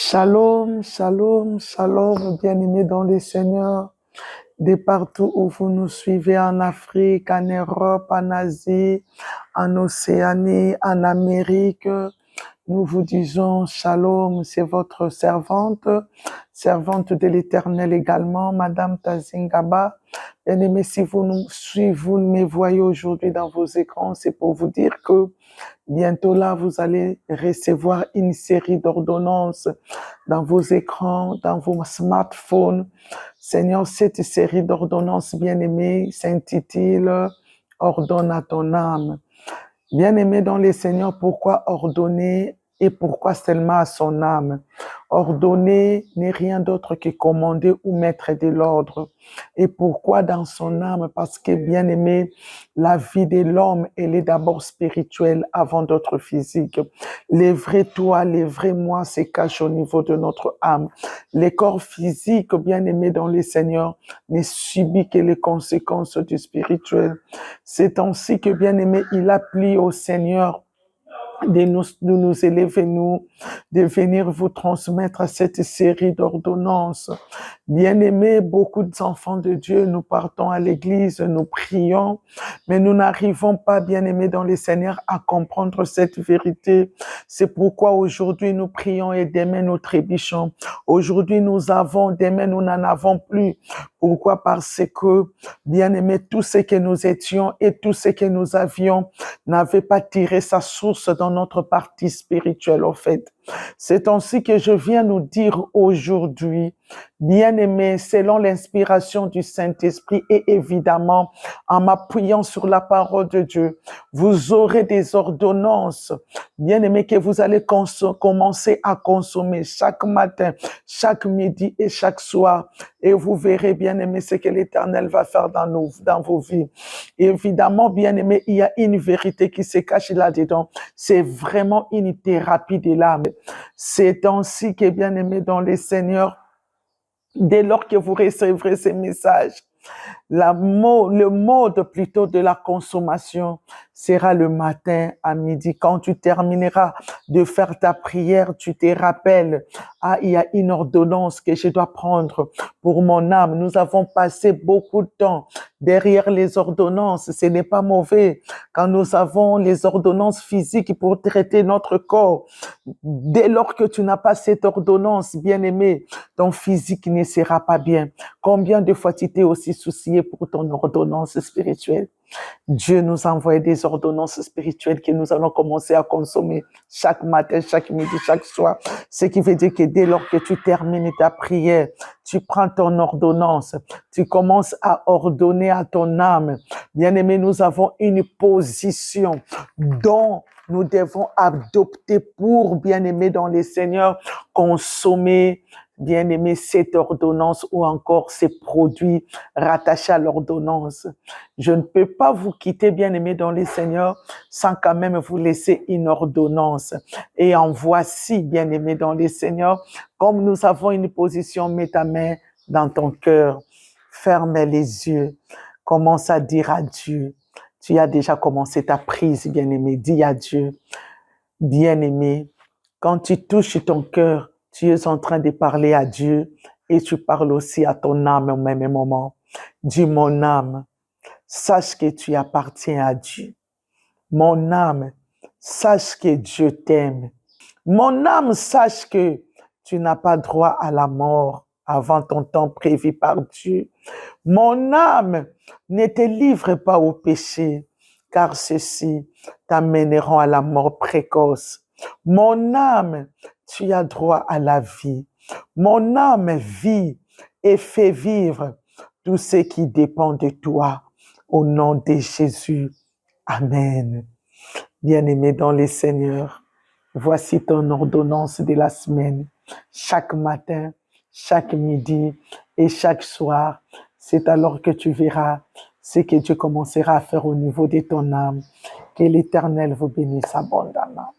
Shalom, shalom, shalom, bien-aimés dans les Seigneurs, de partout où vous nous suivez, en Afrique, en Europe, en Asie, en Océanie, en Amérique. Nous vous disons shalom, c'est votre servante, servante de l'Éternel également, Madame Tazingaba. Bien-aimés, si vous nous suivez, vous me voyez aujourd'hui dans vos écrans, c'est pour vous dire que bientôt là, vous allez recevoir une série d'ordonnances dans vos écrans, dans vos smartphones. Seigneur, cette série d'ordonnances bien-aimées s'intitule Ordonne à ton âme. Bien-aimé dans les Seigneurs, pourquoi ordonner et pourquoi seulement à son âme? Ordonner n'est rien d'autre que commander ou mettre de l'ordre. Et pourquoi dans son âme? Parce que, bien-aimé, la vie de l'homme, elle est d'abord spirituelle avant d'autres physiques. Les vrais toi, les vrais moi se cachent au niveau de notre âme. Les corps physiques, bien-aimés dans les Seigneurs, ne subit que les conséquences du spirituel. C'est ainsi que, bien-aimé, il a plu au Seigneur de nous élever, nous, de venir vous transmettre cette série d'ordonnances. Bien-aimés, beaucoup d'enfants de Dieu, nous partons à l'église, nous prions, mais nous n'arrivons pas, bien-aimés dans les Seigneurs, à comprendre cette vérité. C'est pourquoi aujourd'hui nous prions et demain nous trébuchons. Aujourd'hui nous avons, demain nous n'en avons plus. Pourquoi? Parce que, bien-aimés, tout ce que nous étions et tout ce que nous avions n'avait pas tiré sa source dans notre partie spirituelle, au fait. C'est ainsi que je viens nous dire aujourd'hui, bien-aimés, selon l'inspiration du Saint-Esprit et évidemment en m'appuyant sur la parole de Dieu, vous aurez des ordonnances, bien-aimés, que vous allez commencer à consommer chaque matin, chaque midi et chaque soir. Et vous verrez, bien-aimés, ce que l'Éternel va faire dans vos vies. Et évidemment, bien-aimés, il y a une vérité qui se cache là-dedans. C'est vraiment une thérapie de l'âme. C'est ainsi que, bien-aimés dans les Seigneurs, dès lors que vous recevrez ces messages, le mode plutôt de la consommation sera le matin à midi. Quand tu termineras de faire ta prière, tu te rappelles, il y a une ordonnance que je dois prendre pour mon âme. Nous avons passé beaucoup de temps derrière les ordonnances. Ce n'est pas mauvais quand nous avons les ordonnances physiques pour traiter notre corps. Dès lors que tu n'as pas cette ordonnance, bien-aimé, ton physique ne sera pas bien. Combien de fois tu t'es aussi soucié pour ton ordonnance spirituelle? Dieu nous a envoyé des ordonnances spirituelles que nous allons commencer à consommer chaque matin, chaque midi, chaque soir. Ce qui veut dire que dès lors que tu termines ta prière, tu prends ton ordonnance, tu commences à ordonner à ton âme. Bien-aimé, nous avons une position dont nous devons adopter pour, bien-aimé dans les Seigneurs, consommer, bien-aimé, cette ordonnance ou encore ces produits rattachés à l'ordonnance. Je ne peux pas vous quitter, bien-aimé dans les Seigneurs, sans quand même vous laisser une ordonnance. Et en voici, bien-aimé dans les Seigneurs, comme nous avons une position, mets ta main dans ton cœur, ferme les yeux, commence à dire à Dieu. Tu as déjà commencé ta prise, bien-aimé, dis à Dieu. Bien-aimé, quand tu touches ton cœur, tu es en train de parler à Dieu et tu parles aussi à ton âme au même moment. Dis, mon âme, sache que tu appartiens à Dieu. Mon âme, sache que Dieu t'aime. Mon âme, sache que tu n'as pas droit à la mort avant ton temps prévu par Dieu. Mon âme, ne te livre pas au péché, car ceux-ci t'amèneront à la mort précoce. Mon âme, tu as droit à la vie. Mon âme vit et fait vivre tout ce qui dépend de toi. Au nom de Jésus. Amen. Bien-aimé dans les Seigneurs, voici ton ordonnance de la semaine. Chaque matin, chaque midi et chaque soir, c'est alors que tu verras ce que Dieu commencera à faire au niveau de ton âme. Que l'Éternel vous bénisse abondamment.